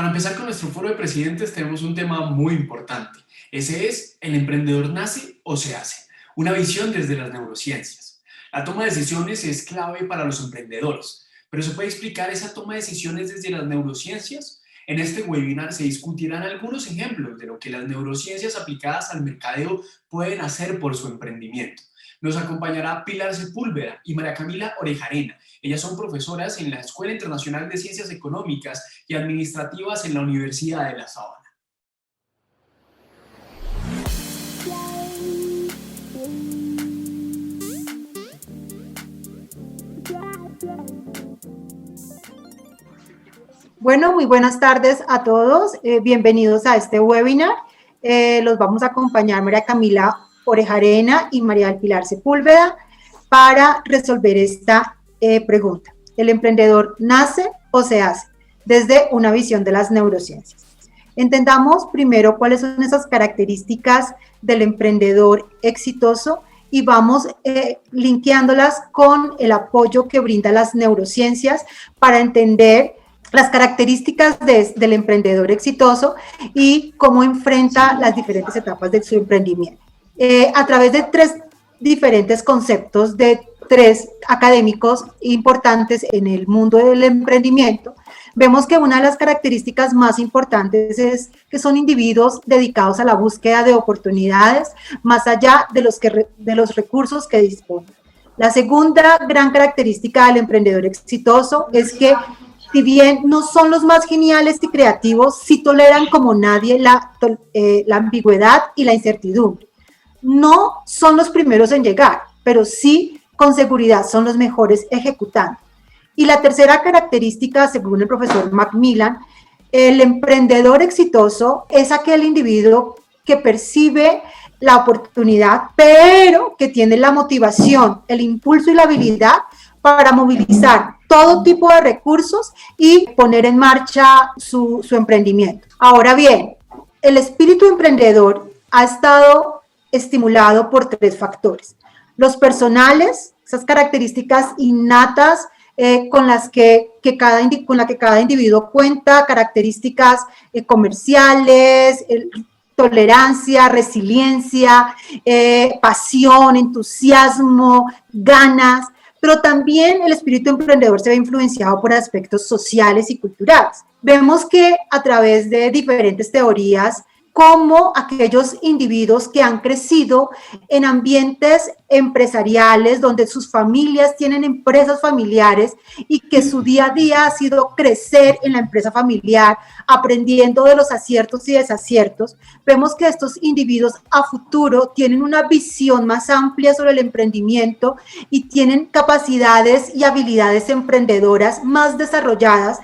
Para empezar con nuestro foro de presidentes tenemos un tema muy importante. Ese es: ¿el emprendedor nace o se hace? Una visión desde las neurociencias. La toma de decisiones es clave para los emprendedores, pero ¿se puede explicar esa toma de decisiones desde las neurociencias? En este webinar se discutirán algunos ejemplos de lo que las neurociencias aplicadas al mercadeo pueden hacer por su emprendimiento. Nos acompañará Pilar Sepúlveda y María Camila Orejarena. Ellas son profesoras en la Escuela Internacional de Ciencias Económicas y Administrativas en la Universidad de La Sabana. Bueno, muy buenas tardes a todos. Bienvenidos a este webinar. Los vamos a acompañar María Camila Orejarena y María del Pilar Sepúlveda para resolver esta pregunta. ¿El emprendedor nace o se hace? Desde una visión de las neurociencias. Entendamos primero cuáles son esas características del emprendedor exitoso y vamos linkeándolas con el apoyo que brinda las neurociencias para entender las características del emprendedor exitoso y cómo enfrenta las diferentes etapas de su emprendimiento. A través de tres diferentes conceptos de tres académicos importantes en el mundo del emprendimiento, vemos que una de las características más importantes es que son individuos dedicados a la búsqueda de oportunidades más allá de los recursos que disponen. La segunda gran característica del emprendedor exitoso es que, si bien no son los más geniales y creativos, sí toleran como nadie la ambigüedad y la incertidumbre. No son los primeros en llegar, pero sí con seguridad son los mejores ejecutando. Y la tercera característica, según el profesor Macmillan, el emprendedor exitoso es aquel individuo que percibe la oportunidad, pero que tiene la motivación, el impulso y la habilidad para movilizar todo tipo de recursos y poner en marcha su emprendimiento. Ahora bien, el espíritu emprendedor ha estado estimulado por tres factores. Los personales, esas características innatas con la que cada individuo cuenta, características comerciales, tolerancia, resiliencia, pasión, entusiasmo, ganas, pero también el espíritu emprendedor se ve influenciado por aspectos sociales y culturales. Vemos que a través de diferentes teorías, como aquellos individuos que han crecido en ambientes empresariales donde sus familias tienen empresas familiares y que su día a día ha sido crecer en la empresa familiar, aprendiendo de los aciertos y desaciertos, vemos que estos individuos a futuro tienen una visión más amplia sobre el emprendimiento y tienen capacidades y habilidades emprendedoras más desarrolladas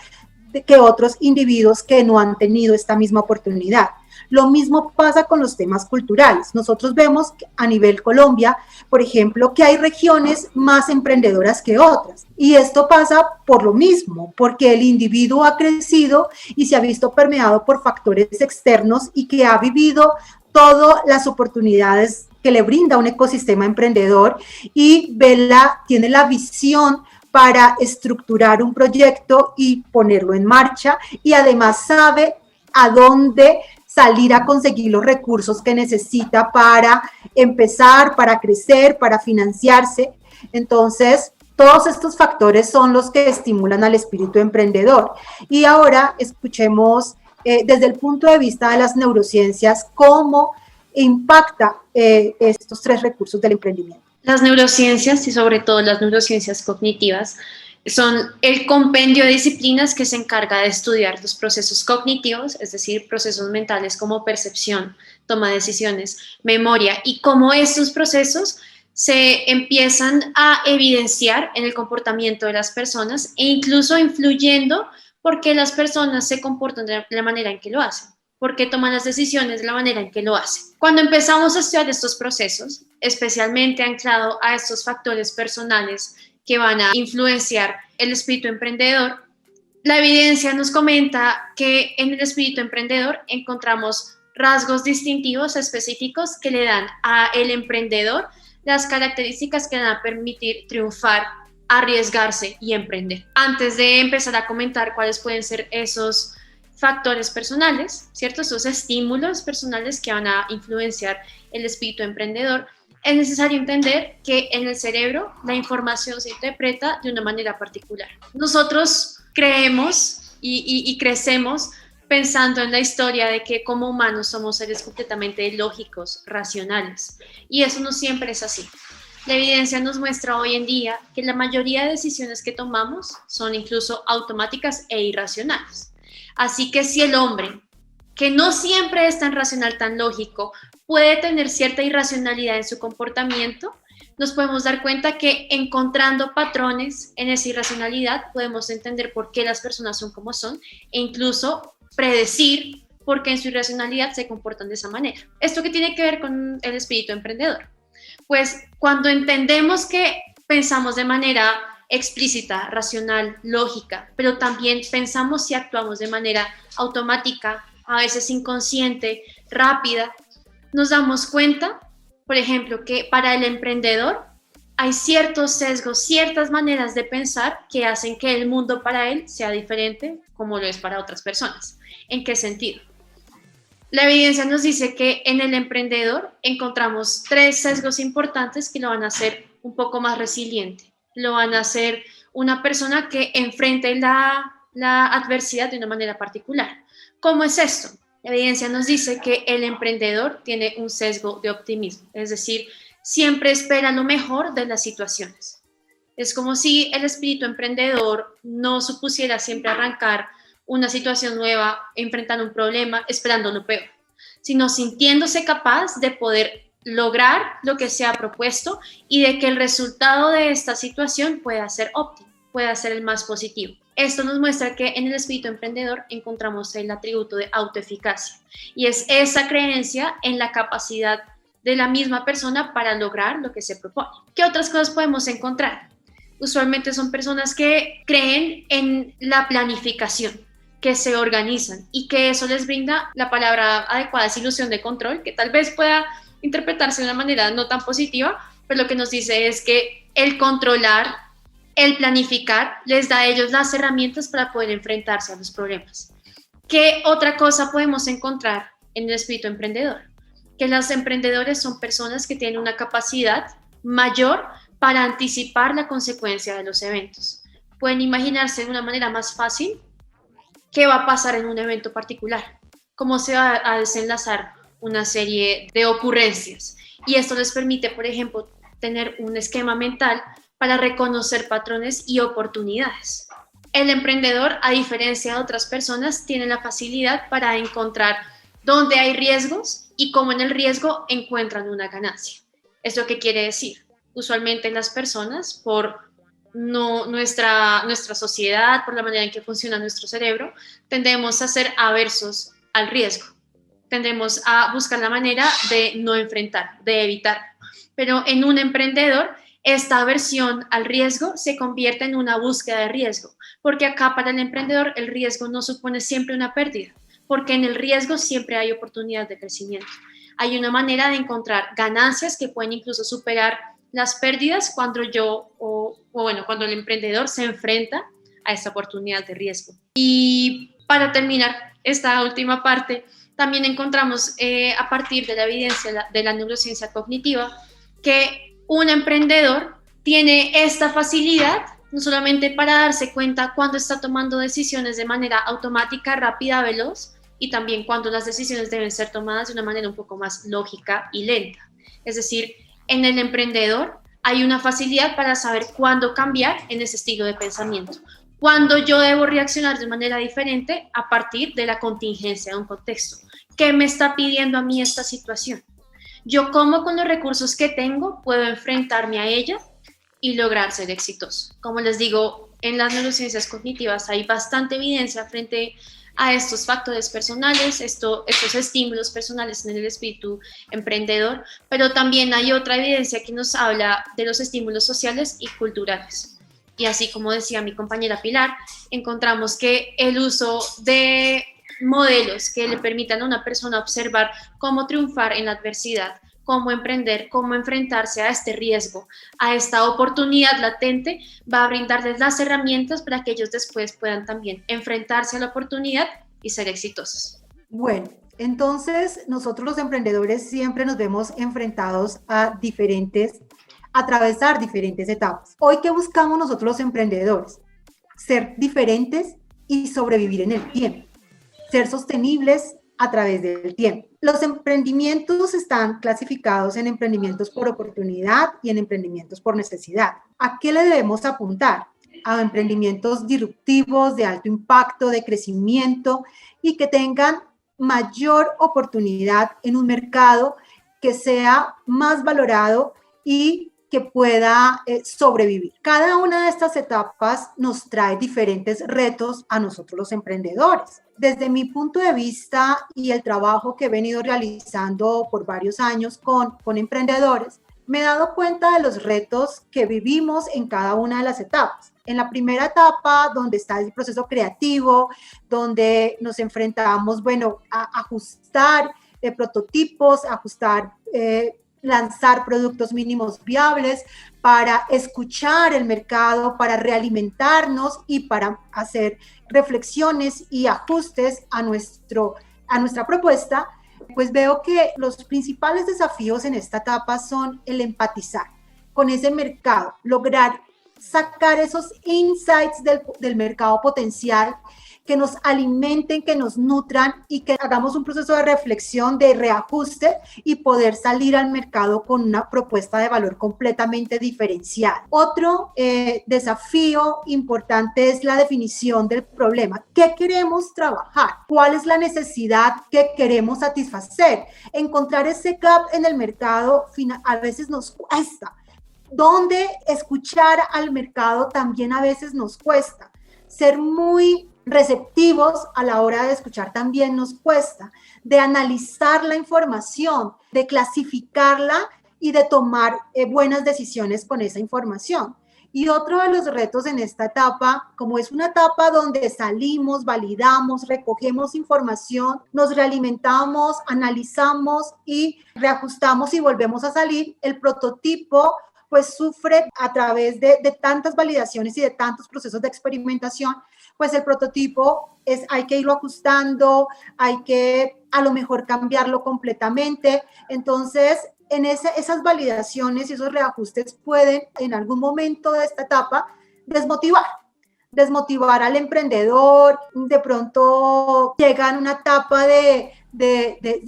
que otros individuos que no han tenido esta misma oportunidad. Lo mismo pasa con los temas culturales. Nosotros vemos a nivel Colombia, por ejemplo, que hay regiones más emprendedoras que otras. Y esto pasa por lo mismo, porque el individuo ha crecido y se ha visto permeado por factores externos y que ha vivido todas las oportunidades que le brinda un ecosistema emprendedor y tiene la visión para estructurar un proyecto y ponerlo en marcha, y además sabe a dónde salir a conseguir los recursos que necesita para empezar, para crecer, para financiarse. Entonces, todos estos factores son los que estimulan al espíritu emprendedor. Y ahora escuchemos desde el punto de vista de las neurociencias cómo impacta estos tres recursos del emprendimiento. Las neurociencias, y sobre todo las neurociencias cognitivas, son el compendio de disciplinas que se encarga de estudiar los procesos cognitivos, es decir, procesos mentales como percepción, toma de decisiones, memoria, y cómo estos procesos se empiezan a evidenciar en el comportamiento de las personas e incluso influyendo por qué las personas se comportan de la manera en que lo hacen, por qué toman las decisiones de la manera en que lo hacen. Cuando empezamos a estudiar estos procesos, especialmente anclado a estos factores personales que van a influenciar el espíritu emprendedor, la evidencia nos comenta que en el espíritu emprendedor encontramos rasgos distintivos específicos que le dan al emprendedor las características que le van a permitir triunfar, arriesgarse y emprender. Antes de empezar a comentar cuáles pueden ser esos factores personales, ¿cierto? Esos estímulos personales que van a influenciar el espíritu emprendedor. Es necesario entender que en el cerebro la información se interpreta de una manera particular. Nosotros creemos y crecemos pensando en la historia de que como humanos somos seres completamente lógicos, racionales, y eso no siempre es así. La evidencia nos muestra hoy en día que la mayoría de decisiones que tomamos son incluso automáticas e irracionales. Así que si el hombre, que no siempre es tan racional, tan lógico, puede tener cierta irracionalidad en su comportamiento, nos podemos dar cuenta que encontrando patrones en esa irracionalidad podemos entender por qué las personas son como son e incluso predecir por qué en su irracionalidad se comportan de esa manera. ¿Esto qué tiene que ver con el espíritu emprendedor? Pues cuando entendemos que pensamos de manera explícita, racional, lógica, pero también pensamos y actuamos de manera automática, a veces inconsciente, rápida, nos damos cuenta, por ejemplo, que para el emprendedor hay ciertos sesgos, ciertas maneras de pensar que hacen que el mundo para él sea diferente como lo es para otras personas. ¿En qué sentido? La evidencia nos dice que en el emprendedor encontramos 3 sesgos importantes que lo van a hacer un poco más resiliente, lo van a hacer una persona que enfrente la adversidad de una manera particular. ¿Cómo es esto? La evidencia nos dice que el emprendedor tiene un sesgo de optimismo, es decir, siempre espera lo mejor de las situaciones. Es como si el espíritu emprendedor no supusiera siempre arrancar una situación nueva, enfrentar un problema, esperando lo peor, sino sintiéndose capaz de poder lograr lo que se ha propuesto y de que el resultado de esta situación pueda ser óptimo, pueda ser el más positivo. Esto nos muestra que en el espíritu emprendedor encontramos el atributo de autoeficacia y es esa creencia en la capacidad de la misma persona para lograr lo que se propone. ¿Qué otras cosas podemos encontrar? Usualmente son personas que creen en la planificación, que se organizan y que eso les brinda, la palabra adecuada es ilusión de control, que tal vez pueda interpretarse de una manera no tan positiva, pero lo que nos dice es que el controlar, el planificar, les da a ellos las herramientas para poder enfrentarse a los problemas. ¿Qué otra cosa podemos encontrar en el espíritu emprendedor? Que los emprendedores son personas que tienen una capacidad mayor para anticipar la consecuencia de los eventos. Pueden imaginarse de una manera más fácil qué va a pasar en un evento particular, cómo se va a desenlazar una serie de ocurrencias. Y esto les permite, por ejemplo, tener un esquema mental para reconocer patrones y oportunidades. El emprendedor, a diferencia de otras personas, tiene la facilidad para encontrar dónde hay riesgos y cómo en el riesgo encuentran una ganancia. ¿Esto qué quiere decir? Usualmente las personas, por nuestra sociedad, por la manera en que funciona nuestro cerebro, tendemos a ser aversos al riesgo. Tendemos a buscar la manera de no enfrentar, de evitar. Pero en un emprendedor, esta aversión al riesgo se convierte en una búsqueda de riesgo, porque acá para el emprendedor el riesgo no supone siempre una pérdida, porque en el riesgo siempre hay oportunidad de crecimiento. Hay una manera de encontrar ganancias que pueden incluso superar las pérdidas cuando cuando el emprendedor se enfrenta a esta oportunidad de riesgo. Y para terminar esta última parte, también encontramos a partir de la evidencia de la neurociencia cognitiva que un emprendedor tiene esta facilidad no solamente para darse cuenta cuando está tomando decisiones de manera automática, rápida, veloz, y también cuando las decisiones deben ser tomadas de una manera un poco más lógica y lenta. Es decir, en el emprendedor hay una facilidad para saber cuándo cambiar en ese estilo de pensamiento, cuándo yo debo reaccionar de manera diferente a partir de la contingencia de un contexto. ¿Qué me está pidiendo a mí esta situación? Yo cómo con los recursos que tengo puedo enfrentarme a ella y lograr ser exitoso. Como les digo, en las neurociencias cognitivas hay bastante evidencia frente a estos factores personales, estos estímulos personales en el espíritu emprendedor, pero también hay otra evidencia que nos habla de los estímulos sociales y culturales. Y así como decía mi compañera Pilar, encontramos que el uso de modelos que le permitan a una persona observar cómo triunfar en la adversidad, cómo emprender, cómo enfrentarse a este riesgo, a esta oportunidad latente, va a brindarles las herramientas para que ellos después puedan también enfrentarse a la oportunidad y ser exitosos. Bueno, entonces nosotros los emprendedores siempre nos vemos enfrentados a atravesar diferentes etapas. Hoy, ¿qué buscamos nosotros los emprendedores? Ser diferentes y sobrevivir en el tiempo, ser sostenibles a través del tiempo. Los emprendimientos están clasificados en emprendimientos por oportunidad y en emprendimientos por necesidad. ¿A qué le debemos apuntar? A emprendimientos disruptivos, de alto impacto, de crecimiento y que tengan mayor oportunidad en un mercado que sea más valorado y que pueda sobrevivir. Cada una de estas etapas nos trae diferentes retos a nosotros los emprendedores. Desde mi punto de vista y el trabajo que he venido realizando por varios años con emprendedores, me he dado cuenta de los retos que vivimos en cada una de las etapas. En la primera etapa, donde está el proceso creativo, donde nos enfrentamos, a ajustar prototipos, lanzar productos mínimos viables, para escuchar el mercado, para realimentarnos y para hacer reflexiones y ajustes a nuestra propuesta, pues veo que los principales desafíos en esta etapa son el empatizar con ese mercado, lograr sacar esos insights del mercado potencial que nos alimenten, que nos nutran y que hagamos un proceso de reflexión, de reajuste y poder salir al mercado con una propuesta de valor completamente diferenciada. Otro desafío importante es la definición del problema. ¿Qué queremos trabajar? ¿Cuál es la necesidad que queremos satisfacer? Encontrar ese gap en el mercado a veces nos cuesta. Donde escuchar al mercado también a veces nos cuesta. Ser muy receptivos a la hora de escuchar también nos cuesta, de analizar la información, de clasificarla y de tomar buenas decisiones con esa información. Y otro de los retos en esta etapa, como es una etapa donde salimos, validamos, recogemos información, nos realimentamos, analizamos y reajustamos y volvemos a salir, el prototipo pues sufre a través de tantas validaciones y de tantos procesos de experimentación, pues el prototipo hay que irlo ajustando, hay que a lo mejor cambiarlo completamente. Entonces, en esas validaciones y esos reajustes pueden en algún momento de esta etapa desmotivar al emprendedor. De pronto llega en una etapa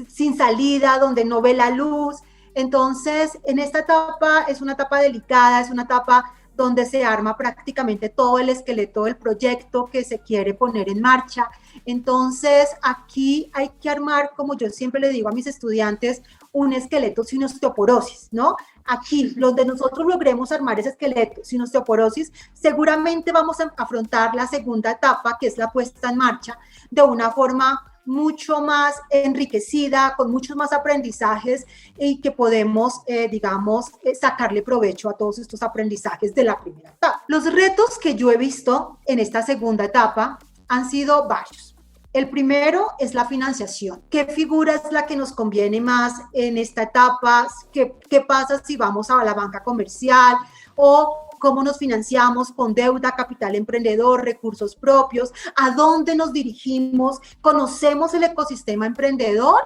sin salida, donde no ve la luz. Entonces, en esta etapa es una etapa delicada, es una etapa donde se arma prácticamente todo el esqueleto del proyecto que se quiere poner en marcha. Entonces, aquí hay que armar, como yo siempre le digo a mis estudiantes, un esqueleto sin osteoporosis, ¿no? Aquí, donde nosotros logremos armar ese esqueleto sin osteoporosis, seguramente vamos a afrontar la segunda etapa, que es la puesta en marcha, de una forma mucho más enriquecida, con muchos más aprendizajes y que podemos, sacarle provecho a todos estos aprendizajes de la primera etapa. Los retos que yo he visto en esta segunda etapa han sido varios. El primero es la financiación. ¿Qué figura es la que nos conviene más en esta etapa? ¿Qué pasa si vamos a la banca comercial o cómo nos financiamos con deuda, capital emprendedor, recursos propios? ¿A dónde nos dirigimos? ¿Conocemos el ecosistema emprendedor?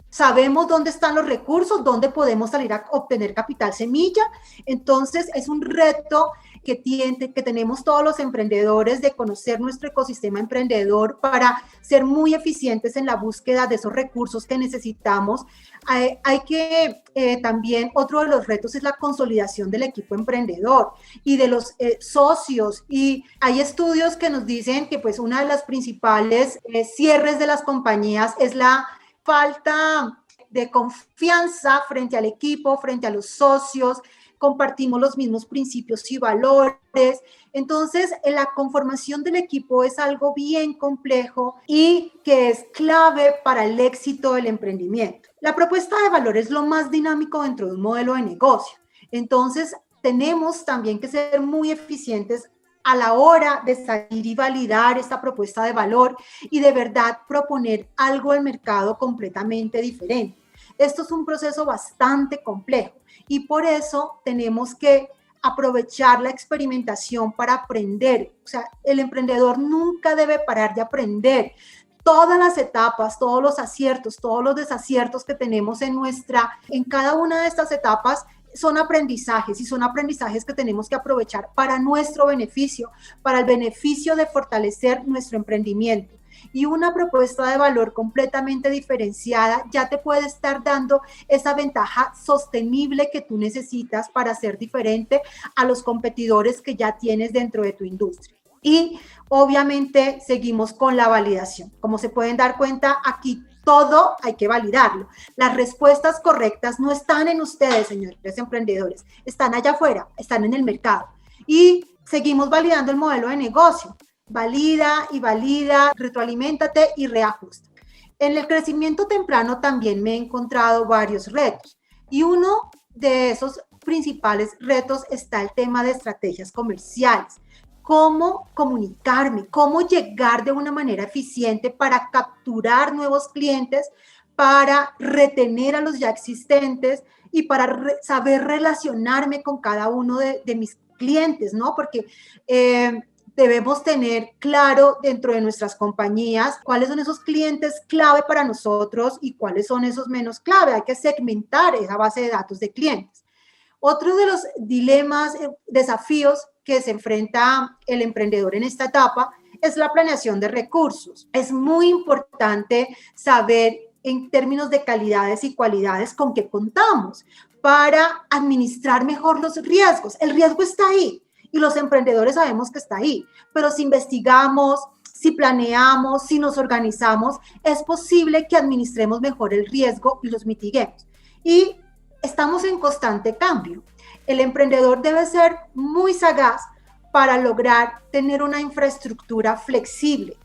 ¿Sabemos dónde están los recursos? ¿Dónde podemos salir a obtener capital semilla? Entonces, es un reto que tenemos todos los emprendedores de conocer nuestro ecosistema emprendedor para ser muy eficientes en la búsqueda de esos recursos que necesitamos. También otro de los retos es la consolidación del equipo emprendedor y de los socios. Y hay estudios que nos dicen que pues una de las principales cierres de las compañías es la falta de confianza frente al equipo, frente a los socios. Compartimos los mismos principios y valores. Entonces, la conformación del equipo es algo bien complejo y que es clave para el éxito del emprendimiento. La propuesta de valor es lo más dinámico dentro de un modelo de negocio. Entonces, tenemos también que ser muy eficientes a la hora de salir y validar esta propuesta de valor y de verdad proponer algo al mercado completamente diferente. Esto es un proceso bastante complejo y por eso tenemos que aprovechar la experimentación para aprender. O sea, el emprendedor nunca debe parar de aprender. Todas las etapas, todos los aciertos, todos los desaciertos que tenemos en cada una de estas etapas son aprendizajes, y son aprendizajes que tenemos que aprovechar para nuestro beneficio, para el beneficio de fortalecer nuestro emprendimiento. Y una propuesta de valor completamente diferenciada ya te puede estar dando esa ventaja sostenible que tú necesitas para ser diferente a los competidores que ya tienes dentro de tu industria. Y obviamente seguimos con la validación. Como se pueden dar cuenta, aquí todo hay que validarlo. Las respuestas correctas no están en ustedes, señores emprendedores, están allá afuera, están en el mercado. Y seguimos validando el modelo de negocio. Valida y valida, retroaliméntate y reajusta. En el crecimiento temprano también me he encontrado varios retos, y uno de esos principales retos está el tema de estrategias comerciales. Cómo comunicarme, cómo llegar de una manera eficiente para capturar nuevos clientes, para retener a los ya existentes y para saber relacionarme con cada uno de mis clientes, ¿no? Porque debemos tener claro dentro de nuestras compañías cuáles son esos clientes clave para nosotros y cuáles son esos menos clave. Hay que segmentar esa base de datos de clientes. Otro de los dilemas, desafíos que se enfrenta el emprendedor en esta etapa es la planeación de recursos. Es muy importante saber en términos de calidades y cualidades con qué contamos para administrar mejor los riesgos. El riesgo está ahí y los emprendedores sabemos que está ahí, pero si investigamos, si planeamos, si nos organizamos, es posible que administremos mejor el riesgo y los mitiguemos. Y estamos en constante cambio. El emprendedor debe ser muy sagaz para lograr tener una infraestructura flexible,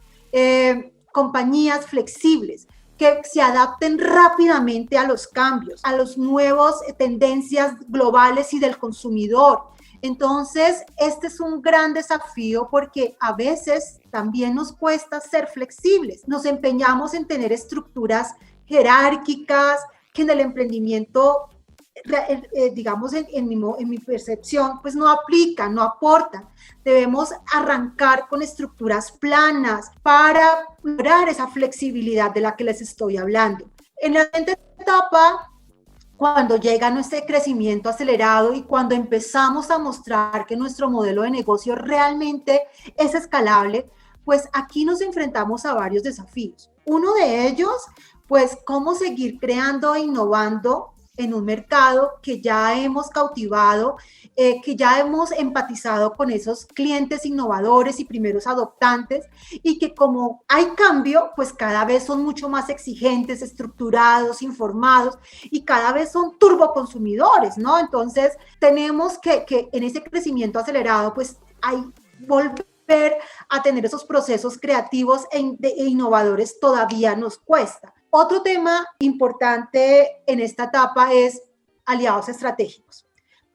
compañías flexibles que se adapten rápidamente a los cambios, a las nuevas tendencias globales y del consumidor. Entonces, este es un gran desafío porque a veces también nos cuesta ser flexibles. Nos empeñamos en tener estructuras jerárquicas que en el emprendimiento, digamos, en mi percepción, pues no aplican, no aportan. Debemos arrancar con estructuras planas para lograr esa flexibilidad de la que les estoy hablando. En la siguiente etapa, cuando llega nuestro crecimiento acelerado y cuando empezamos a mostrar que nuestro modelo de negocio realmente es escalable, pues aquí nos enfrentamos a varios desafíos. Uno de ellos, pues, cómo seguir creando e innovando en un mercado que ya hemos cautivado, que ya hemos empatizado con esos clientes innovadores y primeros adoptantes, y que como hay cambio, pues cada vez son mucho más exigentes, estructurados, informados, y cada vez son turboconsumidores, ¿no? Entonces, tenemos que en ese crecimiento acelerado, pues hay volver a tener esos procesos creativos e innovadores todavía nos cuesta. Otro tema importante en esta etapa es aliados estratégicos.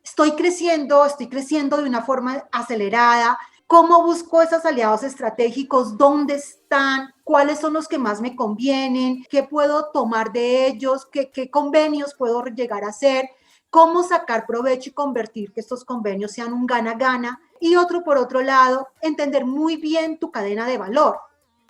Estoy creciendo de una forma acelerada. ¿Cómo busco esos aliados estratégicos? ¿Dónde están? ¿Cuáles son los que más me convienen? ¿Qué puedo tomar de ellos? ¿Qué convenios puedo llegar a hacer? ¿Cómo sacar provecho y convertir que estos convenios sean un gana-gana? Y por otro lado, entender muy bien tu cadena de valor.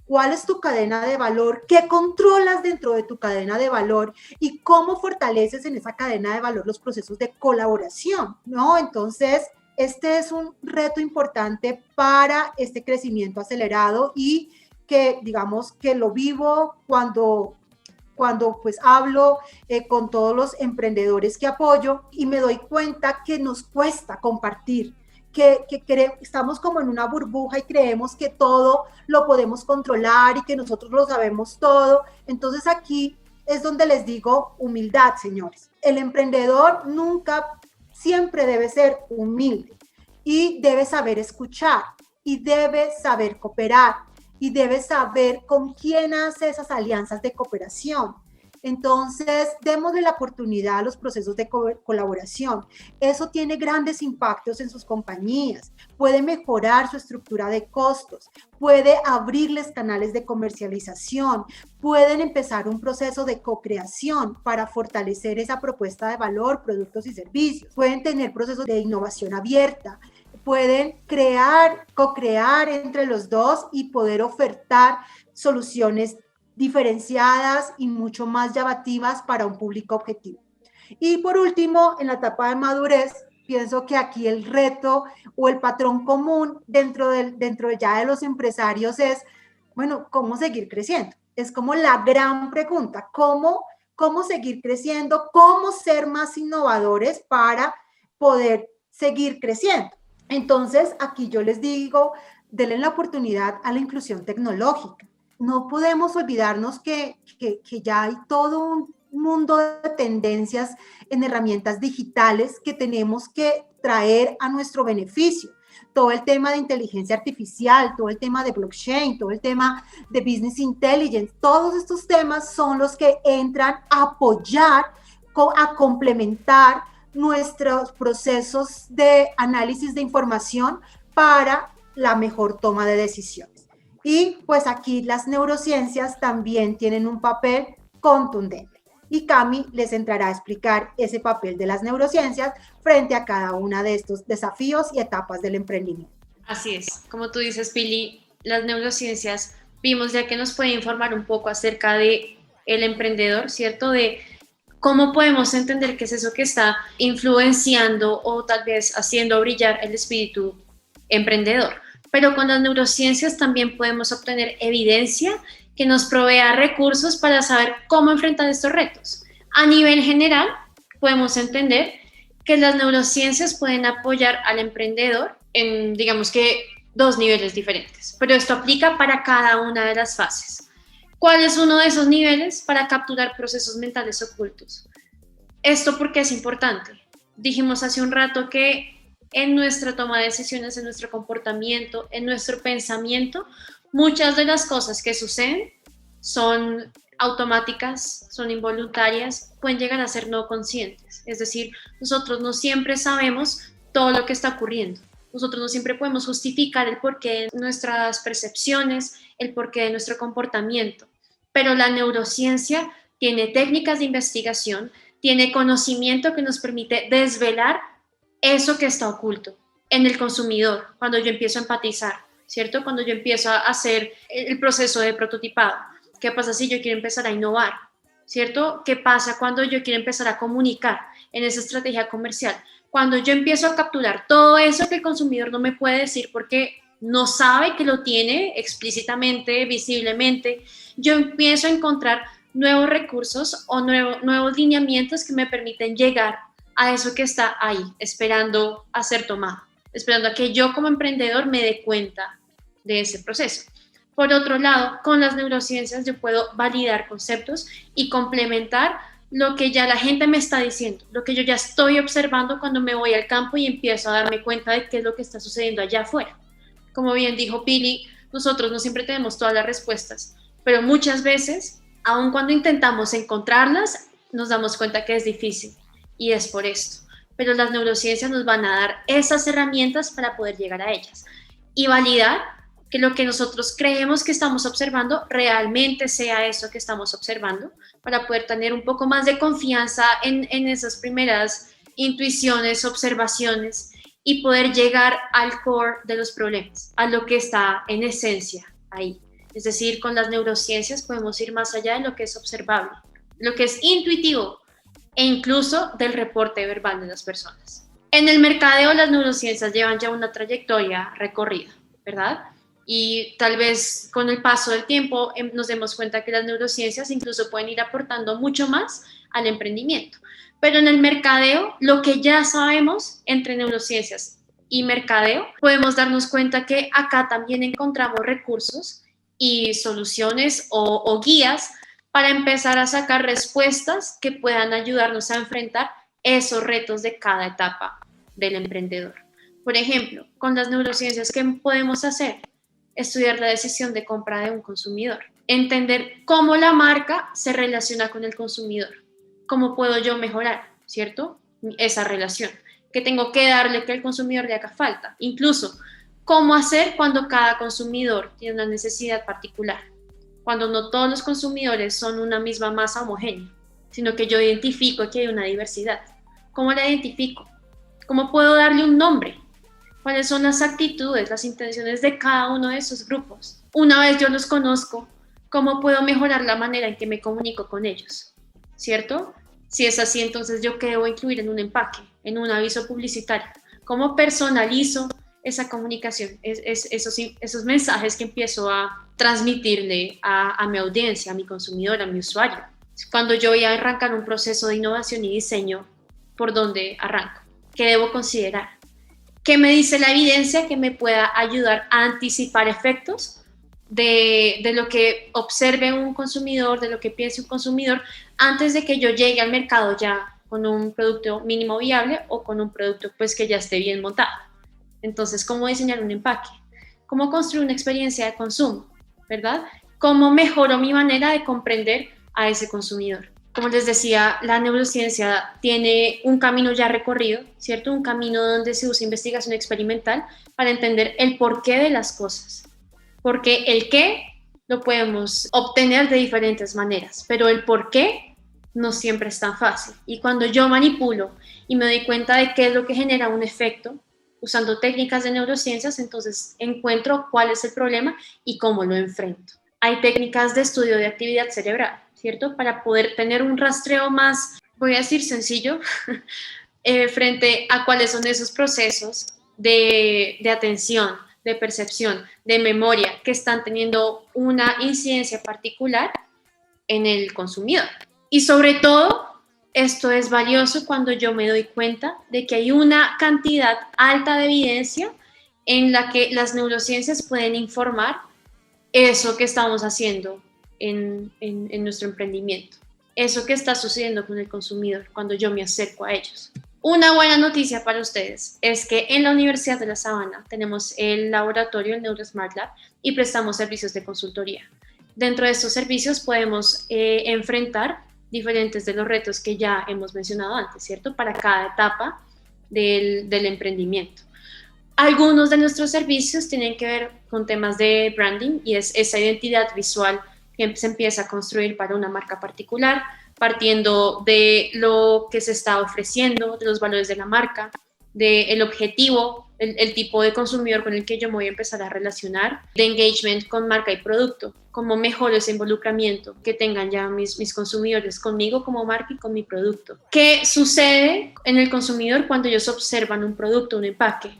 ¿Cuál es tu cadena de valor? ¿Qué controlas dentro de tu cadena de valor? ¿Y cómo fortaleces en esa cadena de valor los procesos de colaboración? ¿No? Entonces, este es un reto importante para este crecimiento acelerado y que, digamos, que lo vivo cuando pues hablo con todos los emprendedores que apoyo y me doy cuenta que nos cuesta compartir. Que estamos como en una burbuja y creemos que todo lo podemos controlar y que nosotros lo sabemos todo. Entonces aquí es donde les digo humildad, señores. El emprendedor siempre debe ser humilde y debe saber escuchar y debe saber cooperar y debe saber con quién hace esas alianzas de cooperación. Entonces, démosle la oportunidad a los procesos de colaboración. Eso tiene grandes impactos en sus compañías, puede mejorar su estructura de costos, puede abrirles canales de comercialización, pueden empezar un proceso de co-creación para fortalecer esa propuesta de valor, productos y servicios, pueden tener procesos de innovación abierta, pueden crear, co-crear entre los dos y poder ofertar soluciones diferenciadas y mucho más llamativas para un público objetivo. Y por último, en la etapa de madurez, pienso que aquí el reto o el patrón común dentro ya de los empresarios es, bueno, ¿cómo seguir creciendo? Es como la gran pregunta, ¿cómo seguir creciendo? ¿Cómo ser más innovadores para poder seguir creciendo? Entonces, aquí yo les digo, denle la oportunidad a la inclusión tecnológica. No podemos olvidarnos que ya hay todo un mundo de tendencias en herramientas digitales que tenemos que traer a nuestro beneficio. Todo el tema de inteligencia artificial, todo el tema de blockchain, todo el tema de business intelligence, todos estos temas son los que entran a apoyar, a complementar nuestros procesos de análisis de información para la mejor toma de decisiones. Y pues aquí las neurociencias también tienen un papel contundente. Y Cami les entrará a explicar ese papel de las neurociencias frente a cada una de estos desafíos y etapas del emprendimiento. Así es, como tú dices, Pili, las neurociencias vimos ya que nos puede informar un poco acerca de el emprendedor, ¿cierto? De cómo podemos entender qué es eso que está influenciando o tal vez haciendo brillar el espíritu emprendedor. Pero con las neurociencias también podemos obtener evidencia que nos provea recursos para saber cómo enfrentar estos retos. A nivel general, podemos entender que las neurociencias pueden apoyar al emprendedor en, digamos que, 2 niveles diferentes, pero esto aplica para cada una de las fases. ¿Cuál es uno de esos niveles? Para capturar procesos mentales ocultos. ¿Esto por qué es importante? Dijimos hace un rato que en nuestra toma de decisiones, en nuestro comportamiento, en nuestro pensamiento, muchas de las cosas que suceden son automáticas, son involuntarias, pueden llegar a ser no conscientes. Es decir, nosotros no siempre sabemos todo lo que está ocurriendo. Nosotros no siempre podemos justificar el porqué de nuestras percepciones, el porqué de nuestro comportamiento. Pero la neurociencia tiene técnicas de investigación, tiene conocimiento que nos permite desvelar eso que está oculto en el consumidor, cuando yo empiezo a empatizar, ¿cierto? Cuando yo empiezo a hacer el proceso de prototipado. ¿Qué pasa si yo quiero empezar a innovar? ¿Cierto? ¿Qué pasa cuando yo quiero empezar a comunicar en esa estrategia comercial? Cuando yo empiezo a capturar todo eso que el consumidor no me puede decir porque no sabe que lo tiene explícitamente, visiblemente, yo empiezo a encontrar nuevos recursos o nuevos lineamientos que me permiten llegar a eso que está ahí, esperando a ser tomado, esperando a que yo como emprendedor me dé cuenta de ese proceso. Por otro lado, con las neurociencias yo puedo validar conceptos y complementar lo que ya la gente me está diciendo, lo que yo ya estoy observando cuando me voy al campo y empiezo a darme cuenta de qué es lo que está sucediendo allá afuera. Como bien dijo Pili, nosotros no siempre tenemos todas las respuestas, pero muchas veces, aun cuando intentamos encontrarlas, nos damos cuenta que es difícil. Y es por esto. Pero las neurociencias nos van a dar esas herramientas para poder llegar a ellas y validar que lo que nosotros creemos que estamos observando realmente sea eso que estamos observando, para poder tener un poco más de confianza en esas primeras intuiciones, observaciones y poder llegar al core de los problemas, a lo que está en esencia ahí. Es decir, con las neurociencias podemos ir más allá de lo que es observable, lo que es intuitivo, e incluso del reporte verbal de las personas. En el mercadeo, las neurociencias llevan ya una trayectoria recorrida, ¿verdad? Y tal vez con el paso del tiempo nos demos cuenta que las neurociencias incluso pueden ir aportando mucho más al emprendimiento. Pero en el mercadeo, lo que ya sabemos entre neurociencias y mercadeo, podemos darnos cuenta que acá también encontramos recursos y soluciones o guías para empezar a sacar respuestas que puedan ayudarnos a enfrentar esos retos de cada etapa del emprendedor. Por ejemplo, con las neurociencias, ¿qué podemos hacer? Estudiar la decisión de compra de un consumidor. entender cómo la marca se relaciona con el consumidor, cómo puedo yo mejorar, ¿cierto? Esa relación, que tengo que darle que el consumidor le haga falta, incluso cómo hacer cuando cada consumidor tiene una necesidad particular, cuando no todos los consumidores son una misma masa homogénea, sino que yo identifico que hay una diversidad. ¿Cómo la identifico? ¿Cómo puedo darle un nombre? ¿Cuáles son las actitudes, las intenciones de cada uno de esos grupos? Una vez yo los conozco, ¿cómo puedo mejorar la manera en que me comunico con ellos? ¿Cierto? Si es así, entonces yo qué debo incluir en un empaque, en un aviso publicitario. ¿Cómo personalizo esa comunicación, esos mensajes que empiezo a transmitirle a mi audiencia, a mi consumidor, a mi usuario? Cuando yo voy a arrancar un proceso de innovación y diseño, ¿por dónde arranco? ¿Qué debo considerar? ¿Qué me dice la evidencia que me pueda ayudar a anticipar efectos de lo que observe un consumidor, de lo que piense un consumidor, antes de que yo llegue al mercado ya con un producto mínimo viable o con un producto pues que ya esté bien montado? Entonces, ¿cómo diseñar un empaque? ¿Cómo construir una experiencia de consumo? ¿Verdad? ¿Cómo mejoro mi manera de comprender a ese consumidor? Como les decía, la neurociencia tiene un camino ya recorrido, ¿cierto? Un camino donde se usa investigación experimental para entender el porqué de las cosas. Porque el qué lo podemos obtener de diferentes maneras, pero el por qué no siempre es tan fácil. Y cuando yo manipulo y me doy cuenta de qué es lo que genera un efecto, usando técnicas de neurociencias, entonces encuentro cuál es el problema y cómo lo enfrento. Hay técnicas de estudio de actividad cerebral, ¿cierto? Para poder tener un rastreo más, voy a decir sencillo, frente a cuáles son esos procesos de atención, de percepción, de memoria, que están teniendo una incidencia particular en el consumidor. Y sobre todo, esto es valioso cuando yo me doy cuenta de que hay una cantidad alta de evidencia en la que las neurociencias pueden informar eso que estamos haciendo en nuestro emprendimiento, eso que está sucediendo con el consumidor cuando yo me acerco a ellos. Una buena noticia para ustedes es que en la Universidad de La Sabana tenemos el laboratorio, el NeuroSmart Lab, y prestamos servicios de consultoría. Dentro de estos servicios podemos enfrentar diferentes de los retos que ya hemos mencionado antes, ¿cierto? Para cada etapa del emprendimiento. Algunos de nuestros servicios tienen que ver con temas de branding y es esa identidad visual que se empieza a construir para una marca particular, partiendo de lo que se está ofreciendo, de los valores de la marca, del objetivo, el tipo de consumidor con el que yo me voy a empezar a relacionar, de engagement con marca y producto, cómo mejoro ese involucramiento que tengan ya mis consumidores conmigo como marca y con mi producto. ¿Qué sucede en el consumidor cuando ellos observan un producto, un empaque?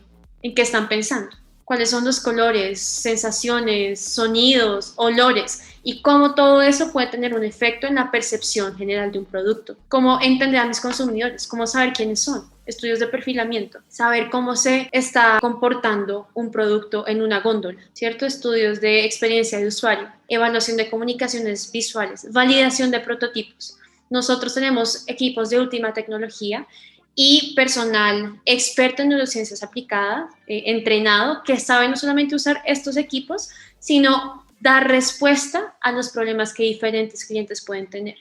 ¿En qué están pensando? ¿Cuáles son los colores, sensaciones, sonidos, olores? Y cómo todo eso puede tener un efecto en la percepción general de un producto. Cómo entender a mis consumidores, cómo saber quiénes son. Estudios de perfilamiento, saber cómo se está comportando un producto en una góndola, ¿cierto? Estudios de experiencia de usuario, evaluación de comunicaciones visuales, validación de prototipos. Nosotros tenemos equipos de última tecnología y personal experto en neurociencias aplicadas, entrenado, que sabe no solamente usar estos equipos, sino dar respuesta a los problemas que diferentes clientes pueden tener,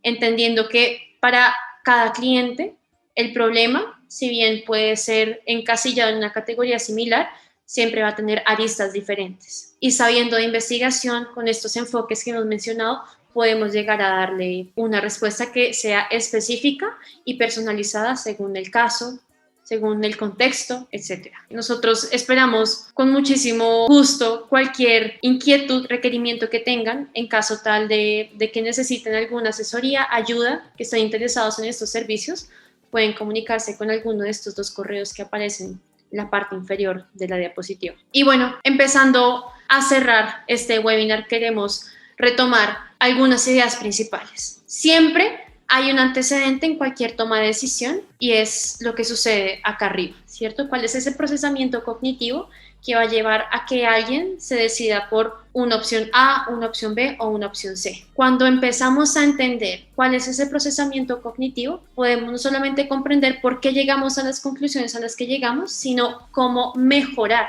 entendiendo que para cada cliente el problema, si bien puede ser encasillado en una categoría similar, siempre va a tener aristas diferentes. Y sabiendo de investigación, con estos enfoques que hemos mencionado, podemos llegar a darle una respuesta que sea específica y personalizada según el caso, según el contexto, etc. Nosotros esperamos con muchísimo gusto cualquier inquietud, requerimiento que tengan en caso tal de que necesiten alguna asesoría, ayuda, que estén interesados en estos servicios, pueden comunicarse con alguno de estos dos correos que aparecen en la parte inferior de la diapositiva. Y bueno, empezando a cerrar este webinar, queremos retomar algunas ideas principales. Siempre hay un antecedente en cualquier toma de decisión y es lo que sucede acá arriba, ¿cierto? ¿Cuál es ese procesamiento cognitivo que va a llevar a que alguien se decida por una opción A, una opción B o una opción C? Cuando empezamos a entender cuál es ese procesamiento cognitivo, podemos no solamente comprender por qué llegamos a las conclusiones a las que llegamos, sino cómo mejorar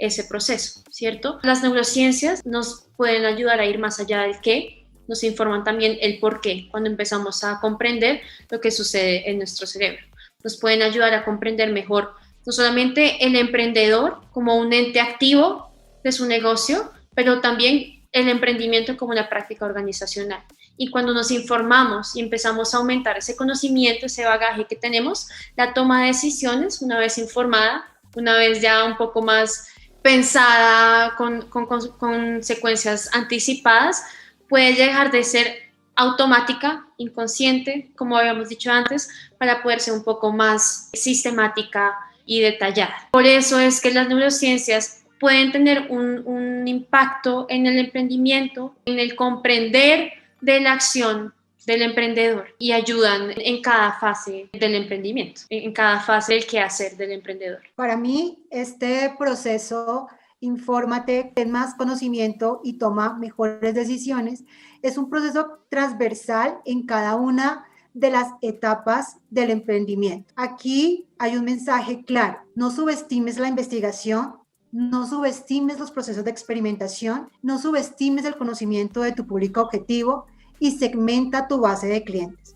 ese proceso, ¿cierto? Las neurociencias nos pueden ayudar a ir más allá del qué, nos informan también el por qué, cuando empezamos a comprender lo que sucede en nuestro cerebro. Nos pueden ayudar a comprender mejor no solamente el emprendedor como un ente activo de su negocio, pero también el emprendimiento como una práctica organizacional. Y cuando nos informamos y empezamos a aumentar ese conocimiento, ese bagaje que tenemos, la toma de decisiones, una vez informada, una vez ya un poco más pensada, con consecuencias anticipadas, puede dejar de ser automática, inconsciente, como habíamos dicho antes, para poder ser un poco más sistemática y detallada. Por eso es que las neurociencias pueden tener un impacto en el emprendimiento, en el comprender de la acción del emprendedor y ayudan en cada fase del emprendimiento, en cada fase del quehacer del emprendedor. Para mí, este proceso, infórmate, ten más conocimiento y toma mejores decisiones, es un proceso transversal en cada una de las etapas del emprendimiento. Aquí hay un mensaje claro: no subestimes la investigación, no subestimes los procesos de experimentación, no subestimes el conocimiento de tu público objetivo y segmenta tu base de clientes.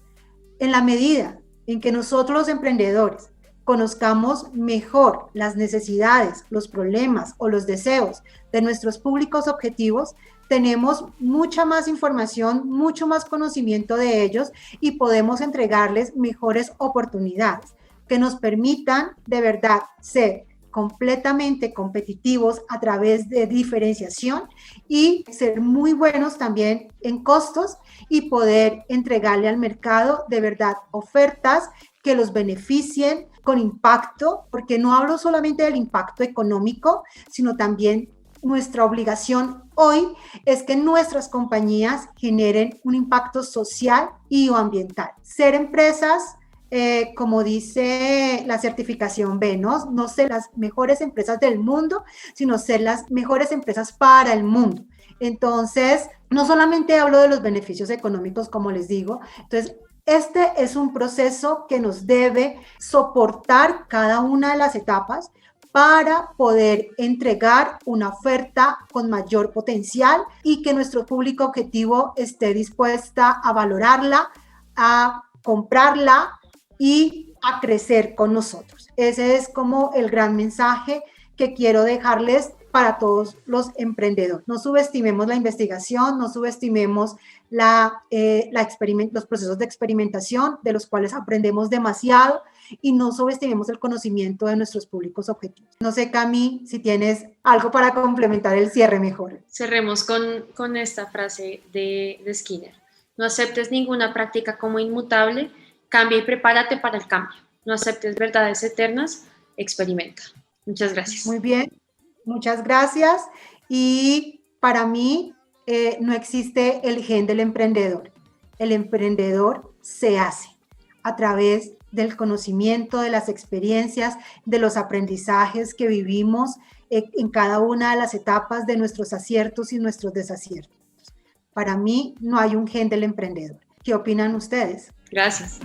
En la medida en que nosotros los emprendedores conozcamos mejor las necesidades, los problemas o los deseos de nuestros públicos objetivos, tenemos mucha más información, mucho más conocimiento de ellos y podemos entregarles mejores oportunidades que nos permitan de verdad ser completamente competitivos a través de diferenciación y ser muy buenos también en costos y poder entregarle al mercado de verdad ofertas que los beneficien con impacto, porque no hablo solamente del impacto económico, sino también nuestra obligación hoy es que nuestras compañías generen un impacto social y o ambiental. Ser empresas, como dice la certificación B, no ser las mejores empresas del mundo, sino ser las mejores empresas para el mundo. Entonces, no solamente hablo de los beneficios económicos, como les digo. Entonces, este es un proceso que nos debe soportar cada una de las etapas para poder entregar una oferta con mayor potencial y que nuestro público objetivo esté dispuesta a valorarla, a comprarla y a crecer con nosotros. Ese es como el gran mensaje que quiero dejarles para todos los emprendedores. No subestimemos la investigación, no subestimemos los procesos de experimentación, de los cuales aprendemos demasiado, y no subestimemos el conocimiento de nuestros públicos objetivos. No sé, Cami, si tienes algo para complementar el cierre mejor. Cerremos con esta frase de Skinner. No aceptes ninguna práctica como inmutable, cambia y prepárate para el cambio. No aceptes verdades eternas, experimenta. Muchas gracias. Muy bien, muchas gracias. Y para mí no existe el gen del emprendedor. El emprendedor se hace a través del conocimiento, de las experiencias, de los aprendizajes que vivimos en cada una de las etapas de nuestros aciertos y nuestros desaciertos. Para mí no hay un gen del emprendedor. ¿Qué opinan ustedes? Gracias.